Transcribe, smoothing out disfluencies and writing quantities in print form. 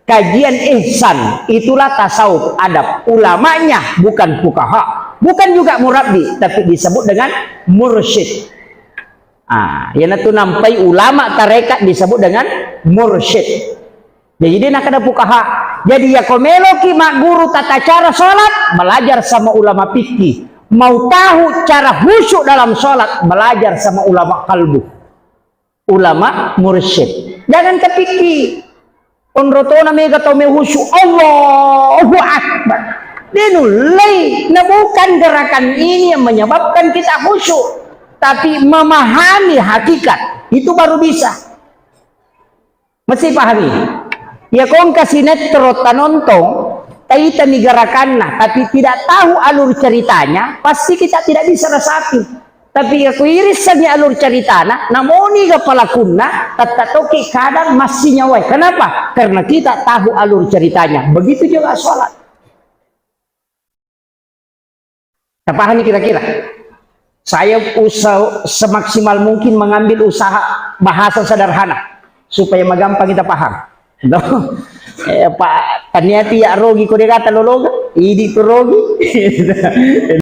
kajian ihsan, itulah tasawuf, adab. Ulamanya bukan fuqaha, bukan juga murabbi, tapi disebut dengan mursyid. Yang itu nampai ulama tarekat disebut dengan mursyid. Jadi nak ada fuqaha. Jadi ya komeloki mak guru tata cara sholat, belajar sama ulama fikih. Mau tahu cara khusyuk dalam sholat, belajar sama ulama kalbu, ulama mursyid. Jangan kepikir onrotona mega tau khusyuk, Allahu Akbar. Denulai, nah bukan gerakan ini yang menyebabkan kita khusyuk, tapi memahami hakikat itu baru bisa. Mesti pahami. Ya kong kasih netro tanontong kaitan digerakanna, tapi tidak tahu alur ceritanya, pasti kita tidak bisa resapi. Tapi aku iris saja alur ceritana, namun ni pelakunna tatatoki kadang masih nyawai. Kenapa? Karena kita tahu alur ceritanya. Begitu juga sholat. Pahami kira-kira? Saya usaha semaksimal mungkin mengambil usaha bahasa sederhana supaya magampang kita paham. Pak, taniati ya rogi ko dia kata lologa, idi ko rogi.